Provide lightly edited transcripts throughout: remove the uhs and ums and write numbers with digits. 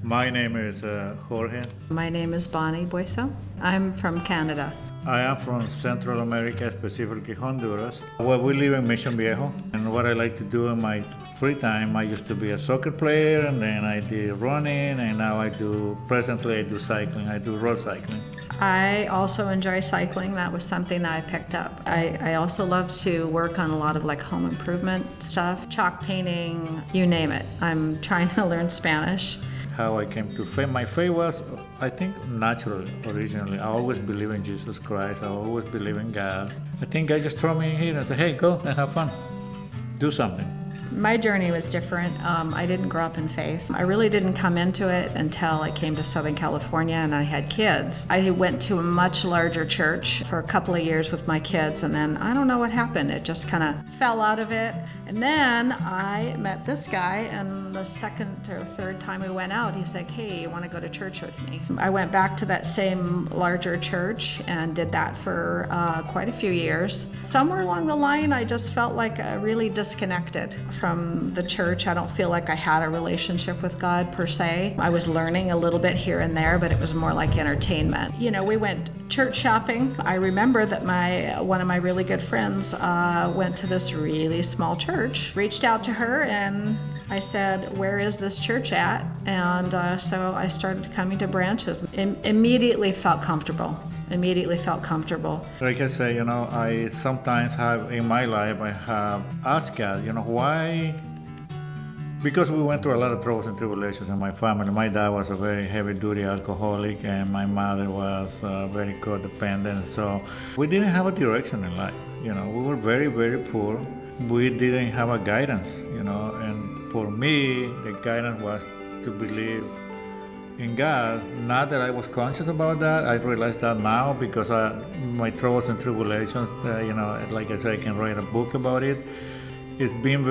My name is Jorge. My name is Bueso. I'm from Canada. I am from Central America, specifically Honduras. Well, we live in Mission Viejo, and what I like to do in my free time, I used to be a soccer player, and then I did running, and now presently I do cycling. I do road cycling. I also enjoy cycling. That was something that I picked up. I also love to work on a lot of like home improvement stuff, chalk painting, you name it. I'm trying to learn Spanish. How I came to faith. My faith was, I think, natural originally. I always believe in Jesus Christ. I always believe in God. I think God just threw me in here and said, hey, go and have fun. Do something. My journey was different. I didn't grow up in faith. I really didn't come into it until I came to Southern California and I had kids. I went to a much larger church for a couple of years with my kids, and then I don't know what happened. It just kind of fell out of it. And then I met this guy, and the second or third time we went out, he's like, hey, you want to go to church with me? I went back to that same larger church and did that for quite a few years. Somewhere along the line, I just felt like I really disconnected from the church. I don't feel like I had a relationship with God per se. I was learning a little bit here and there, but it was more like entertainment. You know, we went church shopping. I remember that one of my really good friends went to this really small church, reached out to her, and I said, where is this church at? And so I started coming to branches. Immediately felt comfortable. Like I say, I sometimes have in my life, I have asked God, why? Because we went through a lot of troubles and tribulations in my family. My dad was a very heavy-duty alcoholic, and my mother was very codependent. So we didn't have a direction in life. We were very, very poor. We didn't have a guidance, and for me, the guidance was to believe in God. Not that I was conscious about that. I realize that now because my troubles and tribulations, like I said, I can write a book about it. It's been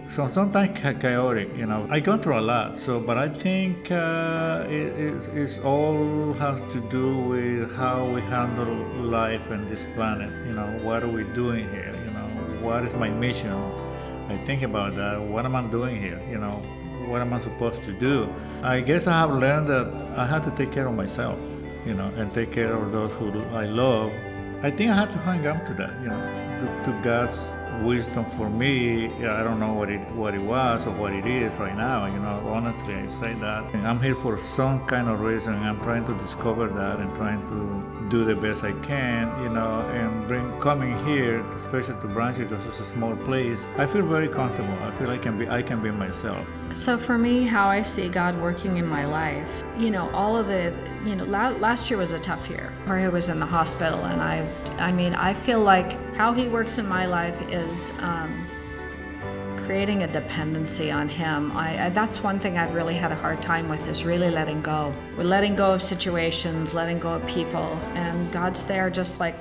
sometimes chaotic, I gone through a lot, but I think it's all has to do with how we handle life and this planet. What are we doing here? What is my mission? I think about that. What am I doing here? What am I supposed to do? I guess I have learned that I have to take care of myself, and take care of those who I love. I think I have to hang on to that, to God's wisdom for me. I don't know what it was or what it is right now. Honestly, I say that. And I'm here for some kind of reason. I'm trying to discover that and trying to do the best I can, and coming here, especially to Branch because it's a small place. I feel very comfortable. I feel I can be myself. So for me, how I see God working in my life, all of the, last year was a tough year. Jorge was in the hospital, and I feel like how he works in my life is creating a dependency on him. That's one thing I've really had a hard time with, is really letting go. We're letting go of situations, letting go of people, and God's there just like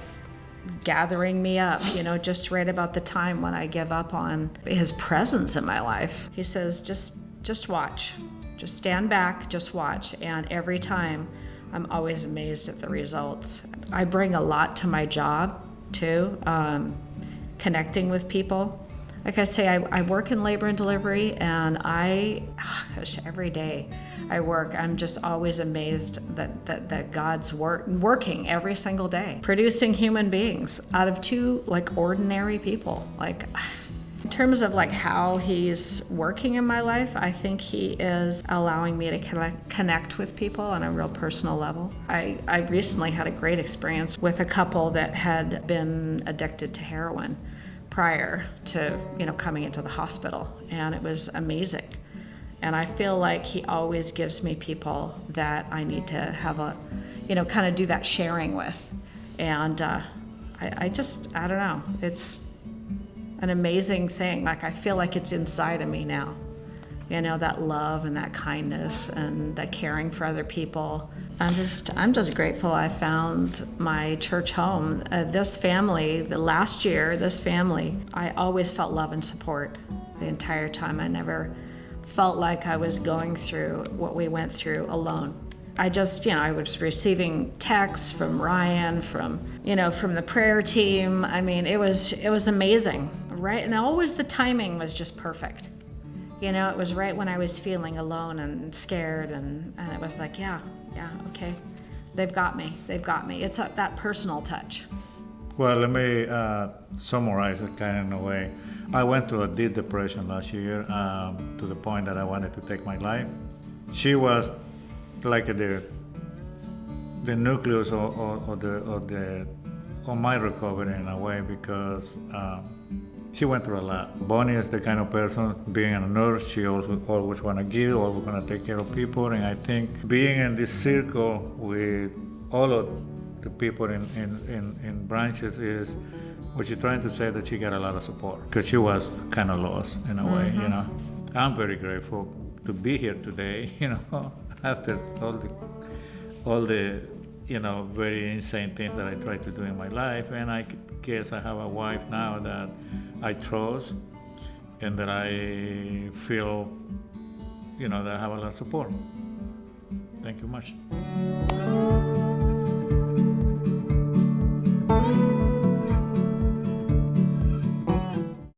gathering me up, just right about the time when I give up on his presence in my life. He says, just watch, just stand back, just watch. And every time I'm always amazed at the results. I bring a lot to my job too, connecting with people. Like I say, I work in labor and delivery, and every day I work, I'm just always amazed that God's working every single day, producing human beings out of two like ordinary people. Like, in terms of like how he's working in my life, I think he is allowing me to connect with people on a real personal level. I recently had a great experience with a couple that had been addicted to heroin prior to coming into the hospital, and it was amazing. And I feel like he always gives me people that I need to have a kind of do that sharing with. And I don't know, it's an amazing thing. Like, I feel like it's inside of me now, that love and that kindness and that caring for other people. I'm just grateful I found my church home. This family, I always felt love and support the entire time. I never felt like I was going through what we went through alone. I was receiving texts from Ryan, from the prayer team. I mean, it was amazing, right? And always the timing was just perfect. You know, it was right when I was feeling alone and scared, and it was like, yeah, okay. They've got me. It's that personal touch. Well, let me summarize it kind of in a way. I went through a deep depression last year to the point that I wanted to take my life. She was like the nucleus of my recovery in a way because she went through a lot. Bonnie is the kind of person, being a nurse, she also always want to give, always want to take care of people. And I think being in this circle with all of the people in branches is what you're trying to say, that she got a lot of support because she was kind of lost in a way, you know. I'm very grateful to be here today, you know, after all the you know, very insane things that I tried to do in my life. And I guess I have a wife now that I trust and that I feel, you know, that I have a lot of support. Thank you much.